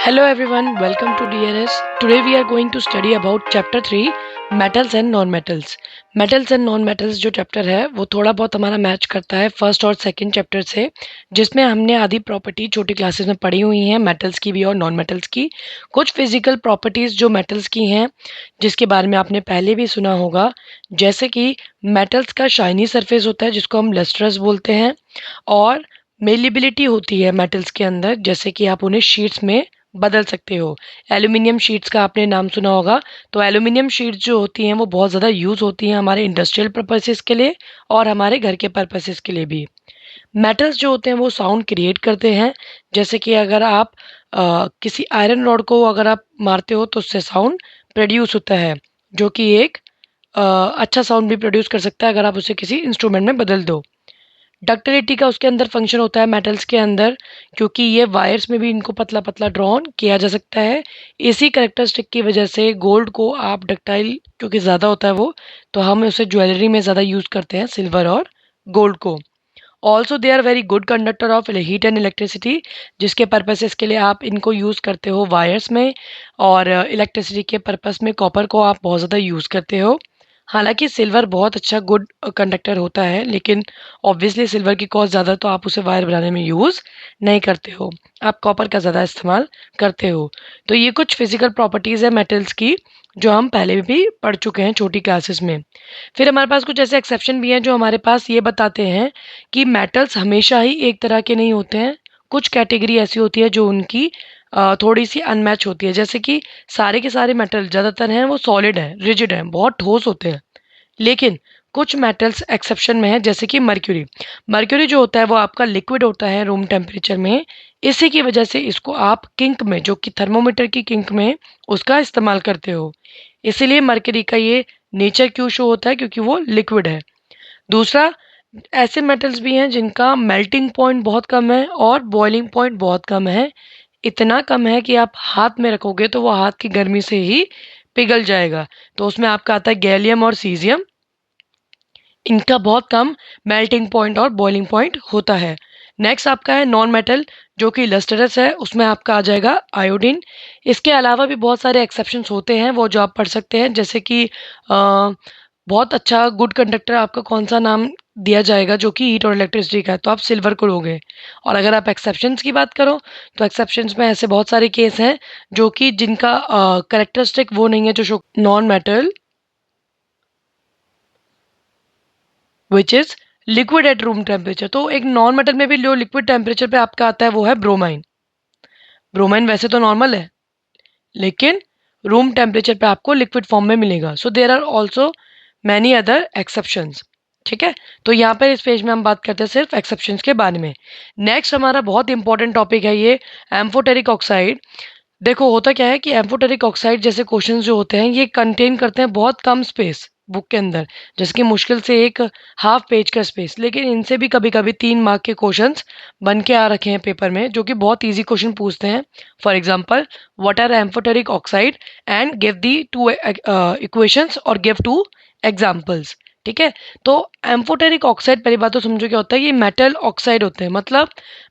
Hello everyone, welcome to DRS. Today we are going to study about chapter 3 metals and non-metals. Metals and non-metals जो chapter है वो थोड़ा बहुत हमारा match करता है फर्स्ट और सेकंड चैप्टर से, जिसमें हमने आधी प्रॉपर्टी छोटी क्लासेस में पढ़ी हुई हैं, मेटल्स की भी और नॉन मेटल्स की। कुछ फिजिकल प्रॉपर्टीज़ जो मेटल्स की हैं जिसके बारे में आपने पहले भी सुना होगा, जैसे कि मेटल्स का शाइनी सरफेस होता है जिसको हम लस्ट्रस बोलते हैं, और मेलिबिलिटी होती है मेटल्स के अंदर, जैसे कि आप उन्हें शीट्स में बदल सकते हो। एल्यूमिनियम शीट्स का आपने नाम सुना होगा। तो एल्यूमिनियम शीट्स जो होती हैं वो बहुत ज़्यादा यूज़ होती हैं हमारे इंडस्ट्रियल पर्पसेस के लिए और हमारे घर के पर्पसेस के लिए भी। मेटल्स जो होते हैं वो साउंड क्रिएट करते हैं, जैसे कि अगर आप किसी आयरन रॉड को अगर आप मारते हो तो उससे साउंड प्रोड्यूस होता है, जो कि एक अच्छा साउंड भी प्रोड्यूस कर सकता है अगर आप उसे किसी इंस्ट्रूमेंट में बदल दो। डक्टिलिटी का उसके अंदर फंक्शन होता है मेटल्स के अंदर, क्योंकि ये वायर्स में भी इनको पतला पतला ड्रॉन किया जा सकता है। इसी कैरेक्टरिस्टिक की वजह से गोल्ड को आप डक्टाइल क्योंकि ज़्यादा होता है वो, तो हम उसे ज्वेलरी में ज़्यादा यूज़ करते हैं सिल्वर और गोल्ड को। Also they are very good conductor of heat and electricity, जिसके पर्पसेस के लिए आप इनको यूज़ करते हो वायर्स में, और इलेक्ट्रिसिटी के पर्पस में कॉपर को आप बहुत ज़्यादा यूज़ करते हो। हालाँकि सिल्वर बहुत अच्छा गुड कंडक्टर होता है, लेकिन ऑब्वियसली सिल्वर की कॉस्ट ज़्यादा, तो आप उसे वायर बनाने में यूज़ नहीं करते हो, आप कॉपर का ज़्यादा इस्तेमाल करते हो। तो ये कुछ फिज़िकल प्रॉपर्टीज़ है मेटल्स की, जो हम पहले भी पढ़ चुके हैं छोटी क्लासेस में। फिर हमारे पास कुछ ऐसे एक्सेप्शन भी हैं जो हमारे पास ये बताते हैं कि मेटल्स हमेशा ही एक तरह के नहीं होते हैं। कुछ कैटेगरी ऐसी होती है जो उनकी थोड़ी-सी अनमैच होती है, जैसे कि सारे के सारे मेटल ज़्यादातर हैं वो सॉलिड हैं, रिजिड हैं, बहुत ठोस होते हैं। लेकिन कुछ मेटल्स एक्सेप्शन में है, जैसे कि मर्क्यूरी। मर्क्यूरी जो होता है वो आपका लिक्विड होता है रूम टेम्परेचर में। इसी की वजह से इसको आप किंक में, जो कि थर्मोमीटर की किंक में, उसका इस्तेमाल करते हो। इसीलिए मर्क्यूरी का ये नेचर क्यों शो होता है, क्योंकि वो लिक्विड है। दूसरा, ऐसे मेटल्स भी हैं जिनका मेल्टिंग पॉइंट बहुत कम है और बॉइलिंग पॉइंट बहुत कम है। इतना कम है कि आप हाथ में रखोगे तो वो हाथ की गर्मी से ही पिघल जाएगा। तो उसमें आपका आता है गैलियम और सीज़ियम। इनका बहुत कम मेल्टिंग पॉइंट और बॉइलिंग पॉइंट होता है। नेक्स्ट आपका है नॉन मेटल, जो कि लस्टरस है, उसमें आपका आ जाएगा आयोडीन। इसके अलावा भी बहुत सारे एक्सेप्शंस होते हैं, वो जो आप पढ़ सकते हैं, जैसे कि बहुत अच्छा गुड कंडक्टर आपका कौन-सा नाम दिया जाएगा जो कि हीट और इलेक्ट्रिसिटी का है, तो आप सिल्वर को लोगे। और अगर आप एक्सेप्शंस की बात करो, तो एक्सेप्शंस में ऐसे बहुत सारे केस हैं जो कि जिनका कैरेक्टरिस्टिक वो नहीं है जो show non metal which is liquid at room temperature. तो एक नॉन मेटल में भी जो लिक्विड टेम्परेचर पे आपका आता है वो है ब्रोमाइन। ब्रोमाइन वैसे तो नॉर्मल है, लेकिन रूम टेम्परेचर पे आपको लिक्विड फॉर्म में मिलेगा। So there are also many other exceptions. ठीक है, तो यहाँ पर इस पेज में हम बात करते हैं सिर्फ एक्सेप्शंस के बारे में। नेक्स्ट हमारा बहुत इंपॉर्टेंट टॉपिक है ये एम्फोटेरिक ऑक्साइड। देखो होता क्या है कि एम्फोटेरिक ऑक्साइड जैसे क्वेश्चंस जो होते हैं ये कंटेन करते हैं बहुत कम स्पेस बुक के अंदर, जैसे कि मुश्किल से एक हाफ पेज का स्पेस, लेकिन इनसे भी कभी कभी 3 मार्क के क्वेश्चंस बन के आ रखे हैं पेपर में, जो कि बहुत इजी क्वेश्चन पूछते हैं। For example, what are amphoteric oxide and give the two equations और गिव 2 एग्जांपल्स। ठीक है, तो एम्फोटेरिक ऑक्साइड पहली बात तो समझो क्या होता है, ये मेटल ऑक्साइड होते हैं। मतलब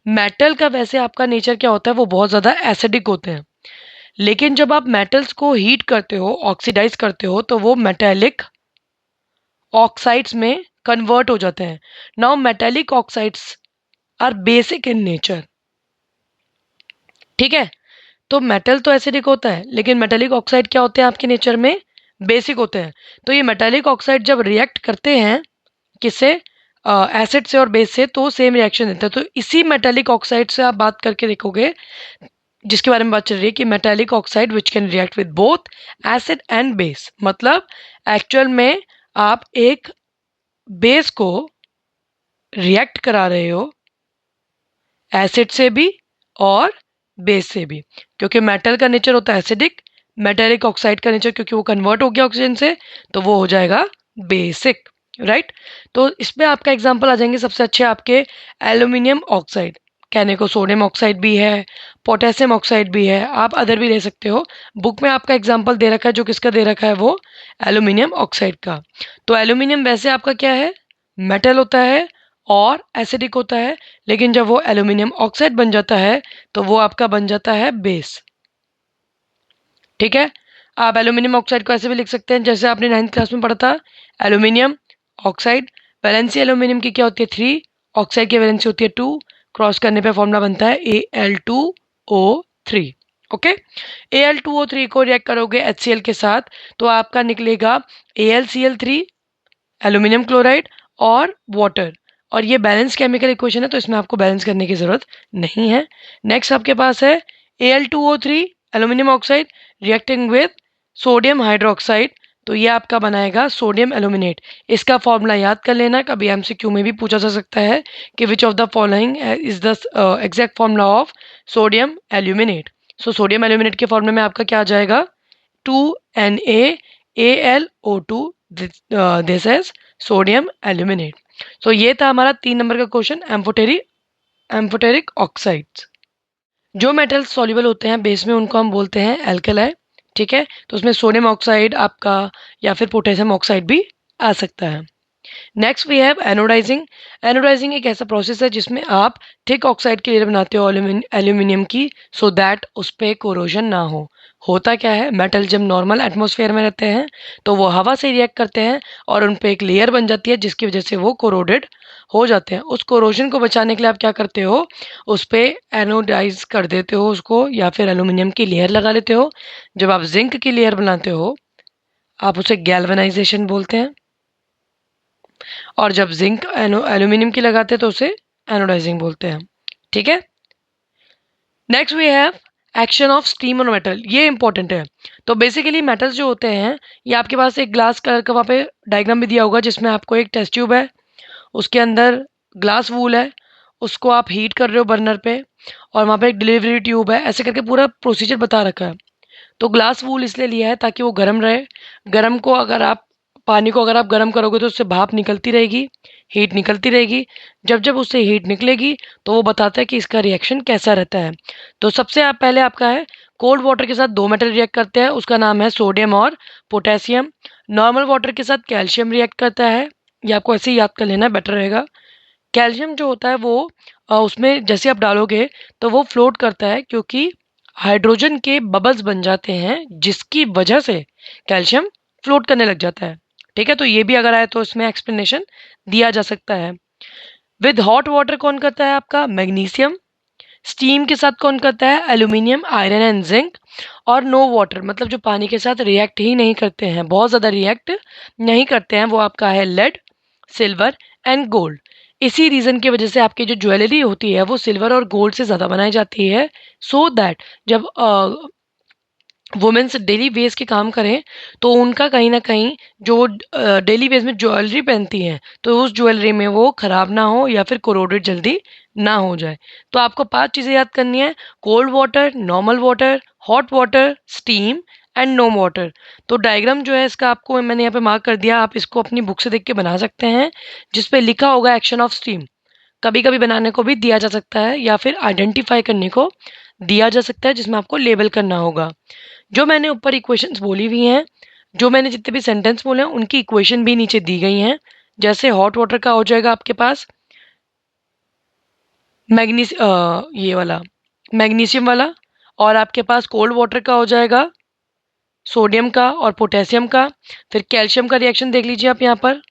मेटल का वैसे आपका नेचर क्या होता है, वो बहुत ज़्यादा एसिडिक होते हैं, लेकिन जब आप मेटल्स को हीट करते हो, ऑक्सीडाइज करते हो, तो वो मेटेलिक ऑक्साइड्स में कन्वर्ट हो जाते हैं। Now metallic oxides are basic in nature. ठीक है, तो मेटल तो एसिडिक होता है, लेकिन मेटेलिक ऑक्साइड क्या होते हैं आपके नेचर में, बेसिक होते हैं। तो ये मेटेलिक ऑक्साइड जब रिएक्ट करते हैं किससे, एसिड से और बेस से, तो सेम रिएक्शन देता है। तो इसी मेटेलिक ऑक्साइड से आप बात करके देखोगे, जिसके बारे में बात चल रही है कि metallic oxide which can react with both acid and base. मतलब एक्चुअल में आप एक बेस को रिएक्ट करा रहे हो एसिड से भी और बेस से भी, क्योंकि मेटल का नेचर होता है एसिडिक। मेटालिक ऑक्साइड का नेचर क्योंकि वो कन्वर्ट हो गया ऑक्सीजन से, तो वो हो जाएगा बेसिक। राइट, तो इसमें आपका एग्जांपल आ जाएंगे सबसे अच्छे आपके एल्यूमिनियम ऑक्साइड। कहने को सोडियम ऑक्साइड भी है, पोटेशियम ऑक्साइड भी है, आप अदर भी ले सकते हो। बुक में आपका एग्जांपल दे रखा है, जो किसका दे रखा है, वो एल्यूमिनियम ऑक्साइड का। तो एल्यूमिनियम वैसे आपका क्या है, मेटल होता है और एसिडिक होता है, लेकिन जब वो एल्यूमिनियम ऑक्साइड बन जाता है तो वो आपका बन जाता है बेस। ठीक है। आप एल्यूमिनियम ऑक्साइड को ऐसे भी लिख सकते हैं जैसे आपने 9th क्लास में पढ़ा था, एल्यूमिनियम ऑक्साइड। वैलेंसी एल्यूमिनियम की क्या होती है 3, ऑक्साइड की वैलेंसी होती है 2, क्रॉस करने पे फॉर्मूला बनता है Al2O3। ओके, Al2O3 को रिएक्ट करोगे HCl के साथ तो आपका निकलेगा AlCl3, एल्यूमिनियम क्लोराइड और वाटर। और ये बैलेंस केमिकल इक्वेशन है तो इसमें आपको बैलेंस करने की ज़रूरत नहीं है। नेक्स्ट आपके पास है Al2O3 aluminium oxide reacting with sodium hydroxide, तो ये आपका बनाएगा सोडियम एल्यूमिनेट। इसका फॉर्मूला याद कर लेना, कभी एमसीक्यू में भी पूछा जा सकता है कि which of the following is the exact formula of sodium aluminate. So sodium aluminate के फॉर्मूले में आपका क्या आ जाएगा 2NaAlO2, this is sodium aluminate. So ये था हमारा 3 नंबर का क्वेश्चन, एम्फोटेरिक ऑक्साइड्स। जो मेटल्स सॉल्युबल होते हैं बेस में उनको हम बोलते हैं एल्कलाई। ठीक है, तो उसमें सोडियम ऑक्साइड आपका या फिर पोटेशियम ऑक्साइड भी आ सकता है। Next we have anodizing. Anodizing एक ऐसा प्रोसेस है जिसमें आप थिक ऑक्साइड की लेयर बनाते हो एल्यूमिनियम की, सो दैट उस पर कोरोजन ना हो। होता क्या है, मेटल जब नॉर्मल एटमॉस्फेयर में रहते हैं तो वो हवा से रिएक्ट करते हैं और उन पे एक लेयर बन जाती है जिसकी वजह से वो कोरोडेड हो जाते हैं। उस कोरोजन को बचाने के लिए आप क्या करते हो, उस पर एनोडाइज कर देते हो उसको, या फिर एल्यूमिनियम की लेयर लगा लेते हो। जब आप जिंक की लेयर बनाते हो आप उसे गैल्वेनाइजेशन बोलते हैं, और जब जिंक एल्यूमिनियम की लगाते हैं तो उसे एनोडाइजिंग बोलते हैं। ठीक है। Next we have action of steam on metal, ये इंपॉर्टेंट है। तो बेसिकली मेटल्स जो होते हैं, ये आपके पास एक ग्लास कलर का वहाँ पे डायग्राम भी दिया होगा जिसमें आपको एक टेस्ट ट्यूब है, उसके अंदर ग्लास वूल है, उसको आप हीट कर रहे हो बर्नर पे, और वहाँ पे एक डिलीवरी ट्यूब है, ऐसे करके पूरा प्रोसीजर बता रखा है। तो ग्लास वूल इसलिए लिया है ताकि वो गर्म रहे। गर्म को अगर आप पानी को अगर आप गर्म करोगे तो उससे भाप निकलती रहेगी, हीट निकलती रहेगी। जब जब उससे हीट निकलेगी तो वो बताता है कि इसका रिएक्शन कैसा रहता है। तो सबसे आप पहले आपका है कोल्ड वाटर के साथ 2 मेटल रिएक्ट करते हैं, उसका नाम है सोडियम और पोटेशियम। नॉर्मल वाटर के साथ कैल्शियम रिएक्ट करता है, ये आपको ऐसे ही याद कर लेना, बेटर रहेगा। कैल्शियम जो होता है वो उसमें जैसे आप डालोगे तो वो फ्लोट करता है क्योंकि हाइड्रोजन के बबल्स बन जाते हैं जिसकी वजह से कैल्शियम फ्लोट करने लग जाता है। ठीक है, तो ये भी अगर आए तो इसमें एक्सप्लेनेशन दिया जा सकता है। विद हॉट वाटर कौन करता है आपका मैग्नीशियम। स्टीम के साथ कौन करता है एल्यूमिनियम, आयरन एंड जिंक। और नो वाटर मतलब जो पानी के साथ रिएक्ट ही नहीं करते हैं, बहुत ज़्यादा रिएक्ट नहीं करते हैं, वो आपका है लेड, सिल्वर एंड गोल्ड। इसी रीज़न की वजह से आपकी जो ज्वेलरी होती है वो सिल्वर और गोल्ड से ज़्यादा बनाई जाती है, सो दैट जब वुमेन्स डेली बेस के काम करें तो उनका कहीं न कहीं जो डेली बेस में ज्वेलरी पहनती हैं तो उस ज्वेलरी में वो ख़राब ना हो या फिर कोरोडेड जल्दी ना हो जाए। तो आपको 5 चीज़ें याद करनी है, cold water, normal water, hot water, steam and no water. तो डायग्राम जो है इसका आपको मैंने यहाँ पे मार्क कर दिया, आप इसको अपनी बुक से देख के बना सकते हैं जिस पे लिखा होगा एक्शन ऑफ स्टीम। कभी-कभी बनाने को भी दिया जा सकता है या फिर आइडेंटिफ़ाई करने को दिया जा सकता है जिसमें आपको लेबल करना होगा। जो मैंने ऊपर इक्वेशंस बोली हुई हैं, जो मैंने जितने भी सेंटेंस बोले हैं उनकी इक्वेशन भी नीचे दी गई हैं। जैसे हॉट वाटर का हो जाएगा आपके पास ये वाला मैग्नीशियम वाला, और आपके पास कोल्ड वाटर का हो जाएगा सोडियम का और पोटेशियम का। फिर कैल्शियम का रिएक्शन देख लीजिए आप यहाँ पर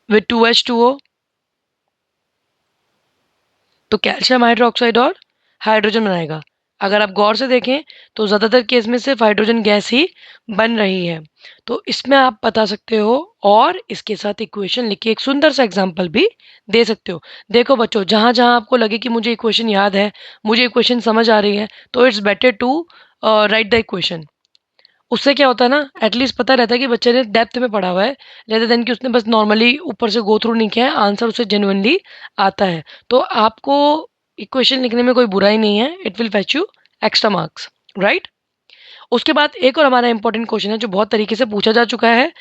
विद 2H2O, तो कैल्शियम हाइड्रोक्साइड और हाइड्रोजन बनाएगा। अगर आप गौर से देखें तो ज़्यादातर केस में सिर्फ हाइड्रोजन गैस ही बन रही है। तो इसमें आप बता सकते हो और इसके साथ इक्वेशन लिख के एक सुंदर सा एग्जांपल भी दे सकते हो। देखो बच्चों, जहाँ-जहाँ आपको लगे कि मुझे इक्वेशन याद है, मुझे इक्वेशन समझ आ रही है, तो it's better to write the equation. उससे क्या होता है ना, एटलीस्ट पता रहता है कि बच्चे ने डेप्थ में पढ़ा हुआ है, रेदर देन कि उसने बस नॉर्मली ऊपर से गो थ्रू नहीं किया है, आंसर उसे जेन्युइनली आता है। तो आपको इक्वेशन लिखने में कोई बुराई नहीं है, it will fetch you extra marks, right. उसके बाद एक और हमारा इंपॉर्टेंट क्वेश्चन है जो बहुत तरीके से पूछा जा चुका है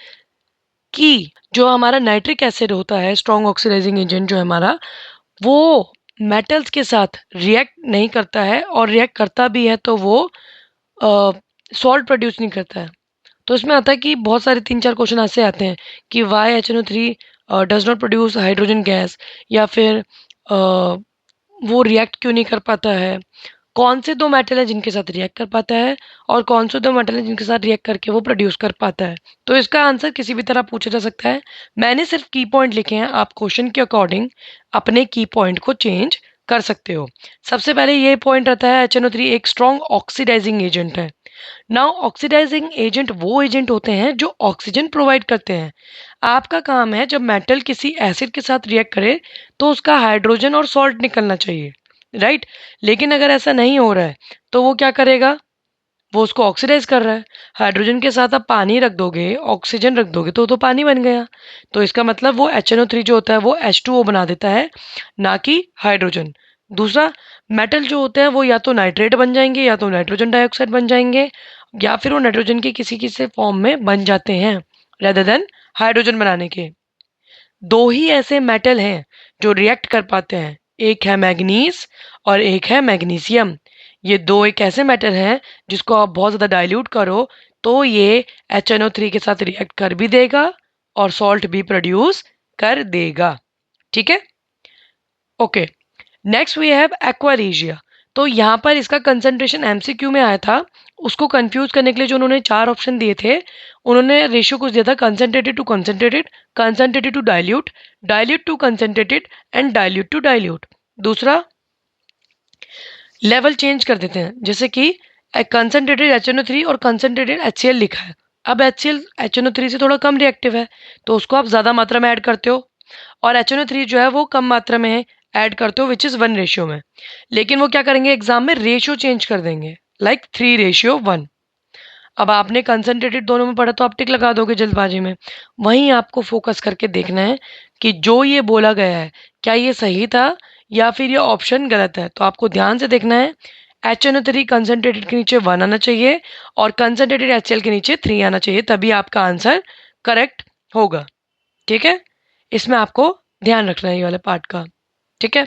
कि जो हमारा नाइट्रिक एसिड होता है, स्ट्रॉन्ग ऑक्सीडाइजिंग एजेंट जो है हमारा, वो मेटल्स के साथ रिएक्ट नहीं करता है, और रिएक्ट करता भी है तो वो सॉल्ट प्रोड्यूस नहीं करता है। तो इसमें आता है कि बहुत सारे 3-4 क्वेश्चन ऐसे आते हैं कि why HNO3 does not produce hydrogen gas, या फिर वो रिएक्ट क्यों नहीं कर पाता है, कौन से दो मेटल है जिनके साथ रिएक्ट कर पाता है और कौन से दो मेटल है जिनके साथ रिएक्ट करके वो प्रोड्यूस कर पाता है। तो इसका आंसर किसी भी तरह पूछा जा सकता है। मैंने सिर्फ की पॉइंट लिखे हैं, आप क्वेश्चन के अकॉर्डिंग अपने की पॉइंट को चेंज कर सकते हो। सबसे पहले ये पॉइंट रहता है HNO3 एक स्ट्रॉन्ग ऑक्सीडाइजिंग एजेंट है। नाउ ऑक्सीडाइजिंग एजेंट वो एजेंट होते हैं जो ऑक्सीजन प्रोवाइड करते हैं। आपका काम है जब मेटल किसी एसिड के साथ रिएक्ट करे तो उसका हाइड्रोजन और सॉल्ट निकलना चाहिए, राइट। लेकिन अगर ऐसा नहीं हो रहा है तो वो क्या करेगा, वो उसको ऑक्सीडाइज कर रहा है। हाइड्रोजन के साथ आप पानी रख दोगे, ऑक्सीजन रख दोगे तो पानी बन गया। तो इसका मतलब वो HNO3 जो होता है वो H2O बना देता है, ना कि हाइड्रोजन। दूसरा, मेटल जो होते हैं वो या तो नाइट्रेट बन जाएंगे या तो नाइट्रोजन डाइऑक्साइड बन जाएंगे, या फिर वो नाइट्रोजन के किसी किसी फॉर्म में बन जाते हैं रेदर देन हाइड्रोजन बनाने के। दो ही ऐसे मेटल हैं जो रिएक्ट कर पाते हैं, एक है मैग्नीज और एक है मैग्नीशियम। ये दो एक ऐसे मेटल हैं जिसको आप बहुत ज़्यादा डाइल्यूट करो तो ये HNO3 के साथ रिएक्ट कर भी देगा और सॉल्ट भी प्रोड्यूस कर देगा। ठीक है, okay. Next we have aqua regia. तो यहाँ पर इसका कंसंट्रेशन MCQ में आया था। उसको कंफ्यूज करने के लिए जो उन्होंने चार ऑप्शन दिए थे, उन्होंने रेशियो कुछ दिया था, concentrated to concentrated, concentrated to dilute, dilute to concentrated and dilute to dilute. दूसरा, लेवल चेंज कर देते हैं, जैसे कि कंसंट्रेटेड HNO3 और कंसंट्रेटेड HCl लिखा है। अब HCl HNO3 से थोड़ा कम रिएक्टिव है तो उसको आप ज़्यादा मात्रा में ऐड करते हो, और HNO3 जो है वो कम मात्रा में ऐड करते हो विच इज़ 1 रेशियो में। लेकिन वो क्या करेंगे एग्जाम में, रेशियो चेंज कर देंगे, लाइक 3:1। अब आपने कंसंट्रेटेड दोनों में पढ़ा तो आप टिक लगा दोगे जल्दबाजी में। वहीं आपको फोकस करके देखना है कि जो ये बोला गया है क्या ये सही था या फिर ये ऑप्शन गलत है। तो आपको ध्यान से देखना है, HNO3 कंसंट्रेटेड के नीचे 1 आना चाहिए और कंसंट्रेटेड HCl के नीचे 3 आना चाहिए, तभी आपका आंसर करेक्ट होगा। ठीक है, इसमें आपको ध्यान रखना है ये वाले पार्ट का। ठीक है,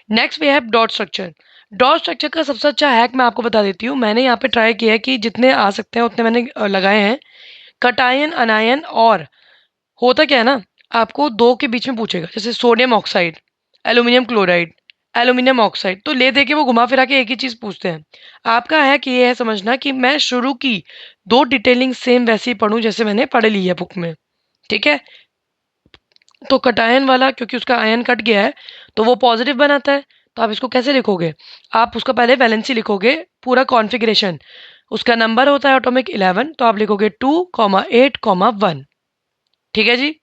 next we have dot structure. Dot structure का सबसे अच्छा हैक मैं आपको बता देती हूँ। मैंने यहाँ पे ट्राई किया है कि जितने आ सकते हैं उतने मैंने लगाए हैं। कटायन, अनायन, और होता क्या है ना, आपको दो के बीच में पूछेगा, जैसे sodium oxide, aluminium chloride, aluminium oxide, तो ले दे के वो घुमा फिरा के एक ही चीज़ पूछते हैं। आपका हैक ये है समझना कि मैं शुरू की दो डिटेलिंग सेम वैसे ही पढ़ूँ जैसे मैंने पढ़ ली है बुक में। ठीक है, तो कटायन वाला क्योंकि उसका आयन कट गया है तो वो पॉजिटिव बनाता है। तो आप इसको कैसे लिखोगे, आप उसका पहले वैलेंसी लिखोगे, पूरा कॉन्फ़िगरेशन। उसका नंबर होता है एटॉमिक 11, तो आप लिखोगे 2,8,1। ठीक है जी।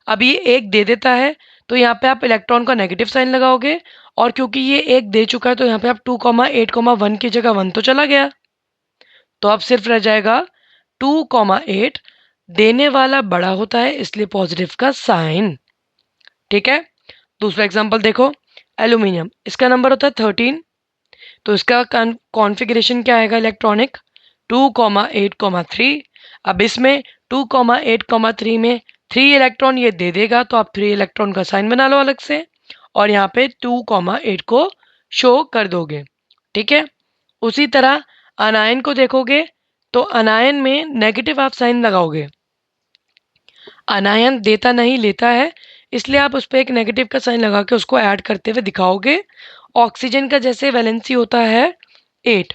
अब ये एक दे देता है तो यहाँ पे आप इलेक्ट्रॉन का नेगेटिव साइन लगाओगे, और क्योंकि ये एक दे चुका है तो यहाँ पे आप 2,8,1 की जगह 1 तो चला गया, तो अब सिर्फ रह जाएगा 2,8। देने वाला बड़ा होता है इसलिए पॉजिटिव का साइन। ठीक है, दूसरा एग्जांपल देखो, एल्यूमिनियम, इसका नंबर होता है 13, तो इसका कॉन्फ़िगरेशन क्या आएगा इलेक्ट्रॉनिक, 2,8,3। अब इसमें 2,8,3 में 3 इलेक्ट्रॉन ये दे देगा तो आप 3 इलेक्ट्रॉन का साइन बना लो अलग से और यहाँ पे 2,8 को शो कर दोगे। ठीक है, उसी तरह अनायन को देखोगे तो अनायन में नेगेटिव आप साइन लगाओगे। अनायन देता नहीं लेता है, इसलिए आप उस पर एक नेगेटिव का साइन लगा के उसको ऐड करते हुए दिखाओगे। ऑक्सीजन का जैसे वैलेंसी होता है 8,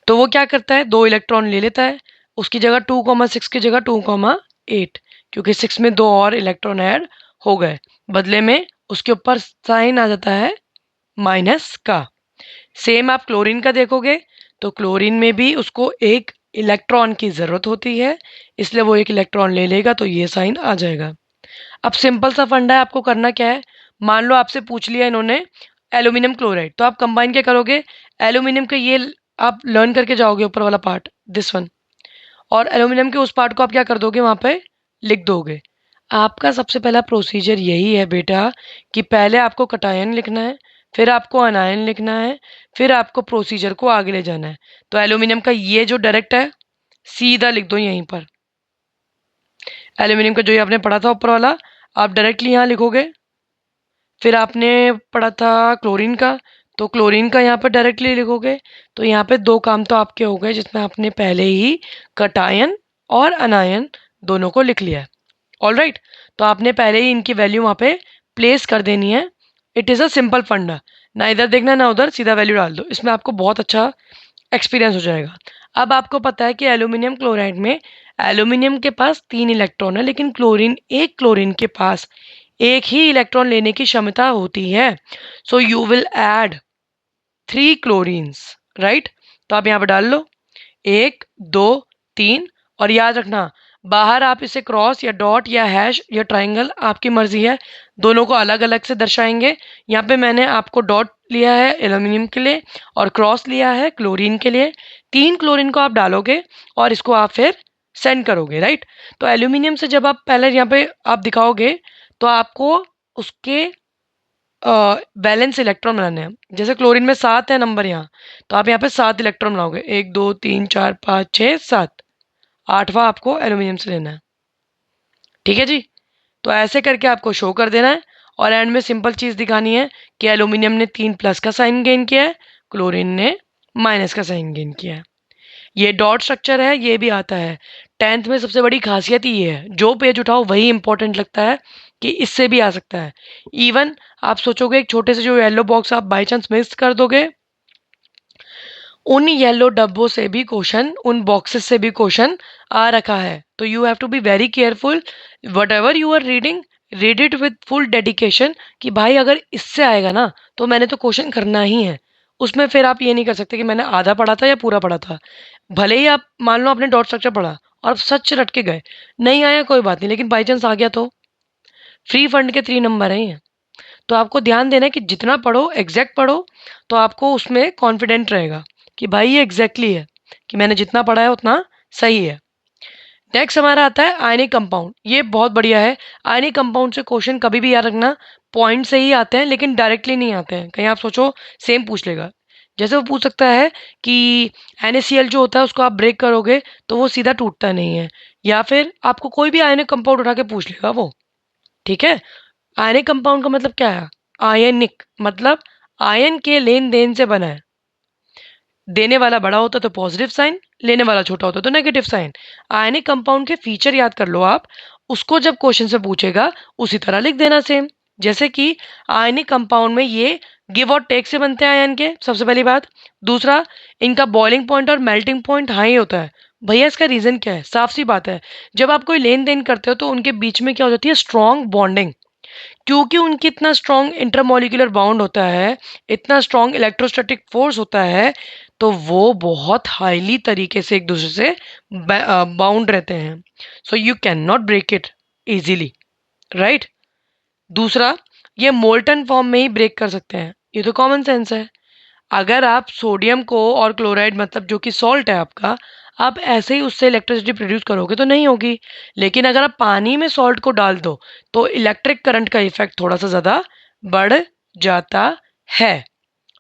तो वो क्या करता है 2 इलेक्ट्रॉन ले लेता है, उसकी जगह 2,6 की जगह 2,8, क्योंकि 6 में 2 और इलेक्ट्रॉन ऐड हो गए। बदले में उसके ऊपर साइन आ जाता है माइनस का। सेम आप क्लोरीन का देखोगे तो क्लोरीन में भी उसको एक इलेक्ट्रॉन की ज़रूरत होती है, इसलिए वो एक इलेक्ट्रॉन ले लेगा तो ये साइन आ जाएगा। अब सिंपल सा फंडा है, आपको करना क्या है, मान लो आपसे पूछ लिया इन्होंने एल्यूमिनियम क्लोराइड, तो आप कंबाइन क्या करोगे, एल्यूमिनियम का ये आप लर्न करके जाओगे ऊपर वाला पार्ट, दिस वन, और एल्यूमिनियम के उस पार्ट को आप क्या कर दोगे वहाँ पे लिख दोगे। आपका सबसे पहला प्रोसीजर यही है बेटा कि पहले आपको कटायन लिखना है, फिर आपको अनायन लिखना है, फिर आपको प्रोसीजर को आगे ले जाना है। तो एल्यूमिनियम का ये जो डायरेक्ट है सीधा लिख दो यहीं पर, एल्यूमिनियम का जो ये आपने पढ़ा था ऊपर वाला आप डायरेक्टली यहाँ लिखोगे। फिर आपने पढ़ा था क्लोरीन का, तो क्लोरीन का यहाँ पर डायरेक्टली लिखोगे। तो यहाँ पे दो काम तो आपके हो गए जिसमें आपने पहले ही कटायन और अनायन दोनों को लिख लिया है। ऑल राइट, तो आपने पहले ही इनकी वैल्यू वहाँ पे प्लेस कर देनी है। इट इज़ अ सिंपल फंडा। ना इधर देखना ना उधर, सीधा वैल्यू डाल दो, इसमें आपको बहुत अच्छा एक्सपीरियंस हो जाएगा। अब आपको पता है कि एल्यूमिनियम क्लोराइड में एल्यूमिनियम के पास 3 इलेक्ट्रॉन है, लेकिन क्लोरीन के पास एक ही इलेक्ट्रॉन लेने की क्षमता होती है। So you will add 3 chlorines, right? तो आप यहाँ पे डाल लो 1, 2, 3, और याद रखना बाहर आप इसे क्रॉस या डॉट या हैश या ट्राइंगल आपकी मर्जी है, दोनों को अलग अलग से दर्शाएंगे। यहाँ पे मैंने आपको डॉट लिया है एल्यूमिनियम के लिए और क्रॉस लिया है क्लोरीन के लिए। 3 क्लोरीन को आप डालोगे और इसको आप फिर सेंड करोगे, राइट? तो एल्यूमिनियम से जब आप पहले यहाँ पे आप दिखाओगे तो आपको उसके बैलेंस इलेक्ट्रॉन बनाने हैं। जैसे क्लोरीन में 7 है नंबर यहाँ, तो आप यहाँ पे 7 इलेक्ट्रॉन बनाओगे, 1, 2, 3, 4, 5, 6, 7, 8वां आपको एल्यूमिनियम से लेना है। ठीक है जी? तो ऐसे करके आपको शो कर देना है और एंड में सिंपल चीज़ दिखानी है कि एल्यूमिनियम ने 3 प्लस का साइन गेन किया है, क्लोरीन ने माइनस का साइन गेन किया है। ये डॉट स्ट्रक्चर है, ये भी आता है 10th में। सबसे बड़ी खासियत ही ये है, जो पेज उठाओ वही इंपॉर्टेंट लगता है कि इससे भी आ सकता है। इवन आप सोचोगे एक छोटे से जो येलो बॉक्स आप बाई चांस मिस कर दोगे, उन येलो डब्बों से भी क्वेश्चन, उन बॉक्सेस से भी क्वेश्चन आ रखा है। तो you have to be very careful, whatever you are reading, read it with full dedication कि भाई अगर इससे आएगा ना तो मैंने तो क्वेश्चन करना ही है। उसमें फिर आप ये नहीं कर सकते कि मैंने आधा पढ़ा था या पूरा पढ़ा था। भले ही आप मान लो आपने डॉट स्ट्रक्चर पढ़ा और सच रट के गए, नहीं आया कोई बात नहीं, लेकिन बाई चांस आ गया तो फ्री फंड के 3 नंबर हैं ये। तो आपको ध्यान देना है कि जितना पढ़ो एग्जैक्ट पढ़ो, तो आपको उसमें कॉन्फिडेंट रहेगा कि भाई ये एग्जैक्टली है, कि मैंने जितना पढ़ा है उतना सही है। नेक्स्ट हमारा आता है आयनिक कंपाउंड। ये बहुत बढ़िया है। आयनिक कंपाउंड से क्वेश्चन कभी भी याद रखना पॉइंट से ही आते हैं, लेकिन डायरेक्टली नहीं आते हैं। कहीं आप सोचो सेम पूछ लेगा, जैसे वो पूछ सकता है कि NaCl जो होता है उसको आप ब्रेक करोगे तो वो सीधा टूटता नहीं है, या फिर आपको कोई भी आयनिक कंपाउंड उठा के पूछ लेगा वो। ठीक है? आयनिक कंपाउंड का मतलब क्या है? आयनिक मतलब आयन के लेन देन से बना है। देने वाला बड़ा होता तो पॉजिटिव साइन, लेने वाला छोटा होता तो नेगेटिव साइन। आयनिक कंपाउंड के फीचर याद कर लो आप, उसको जब क्वेश्चन से पूछेगा उसी तरह लिख देना सेम। जैसे कि आयनिक कंपाउंड में ये गिव और टेक से बनते हैं आयन के, सबसे पहली बात। दूसरा, इनका बॉइलिंग पॉइंट और मेल्टिंग पॉइंट हाई होता है। भैया इसका रीजन क्या है? साफ सी बात है, जब आप कोई लेन देन करते हो तो उनके बीच में क्या हो जाती है? Strong bonding. क्योंकि उनकी इतना स्ट्रॉन्ग इंटरमॉलिक्यूलर बाउंड होता है, इतना स्ट्रॉन्ग इलेक्ट्रोस्टैटिक फोर्स होता है, तो वो बहुत हाईली तरीके से एक दूसरे से बाउंड रहते हैं। So you can not break it easily, right? दूसरा, ये मोल्टन फॉर्म में ही ब्रेक कर सकते हैं, ये तो कॉमन सेंस है। अगर आप सोडियम को और क्लोराइड मतलब जो कि सॉल्ट है आपका, आप ऐसे ही उससे इलेक्ट्रिसिटी प्रोड्यूस करोगे तो नहीं होगी। लेकिन अगर आप पानी में सॉल्ट को डाल दो तो इलेक्ट्रिक करंट का इफेक्ट थोड़ा सा ज़्यादा बढ़ जाता है,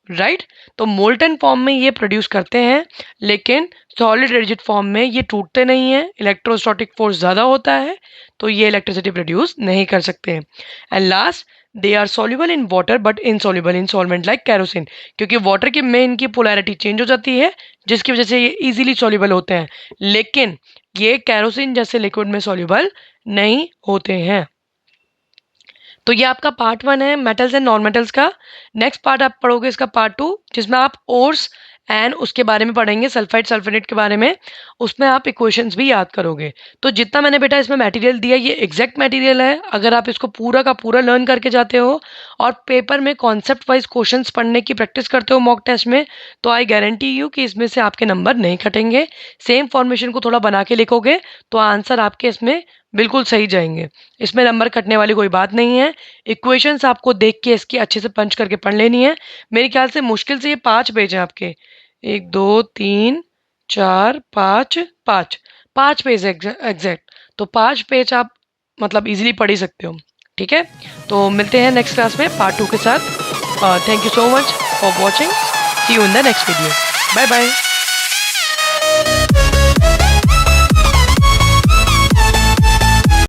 राइट? तो मोल्टन फॉर्म में ये प्रोड्यूस करते हैं, लेकिन सॉलिड रिजिड फॉर्म में ये टूटते नहीं हैं, इलेक्ट्रोस्टैटिक फोर्स ज़्यादा होता है, तो ये इलेक्ट्रिसिटी प्रोड्यूस नहीं कर सकते। And last, they are soluble in water but insoluble in solvent like kerosene, क्योंकि वाटर की में इनकी पोलैरिटी चेंज हो जाती है, जिसकी वजह से ये इजीली सॉल्युबल होते हैं, लेकिन ये कैरोसिन जैसे लिक्विड में सॉल्युबल नहीं होते हैं। तो ये आपका पार्ट 1 है मेटल्स एंड नॉन मेटल्स का। नेक्स्ट पार्ट आप पढ़ोगे इसका पार्ट 2, जिसमें आप ओर्स एंड उसके बारे में पढ़ेंगे, सल्फाइड सल्फोनेट के बारे में। उसमें आप इक्वेशंस भी याद करोगे। तो जितना मैंने बेटा इसमें मटेरियल दिया ये एग्जैक्ट मटेरियल है। अगर आप इसको पूरा का पूरा लर्न करके जाते हो और पेपर में कॉन्सेप्ट वाइज क्वेश्चंस पढ़ने की प्रैक्टिस करते हो मॉक टेस्ट में, तो आई गारंटी यू कि इसमें से आपके नंबर नहीं कटेंगे। सेम फॉर्मेशन को थोड़ा बना के लिखोगे तो आंसर आपके इसमें बिल्कुल सही जाएंगे। इसमें नंबर कटने वाली कोई बात नहीं है। इक्वेशंस आपको देख के इसकी अच्छे से पंच करके पढ़ लेनी है। मेरे ख्याल से मुश्किल से ये 5 पेज हैं आपके, 1, 2, 3, 4, 5, 5, 5 पेज एग्जैक्ट। तो 5 पेज आप मतलब इजीली पढ़ ही सकते हो। ठीक है? तो मिलते हैं नेक्स्ट क्लास में पार्ट 2 के साथ। Thank you so much for watching. See you in the next video. Bye bye.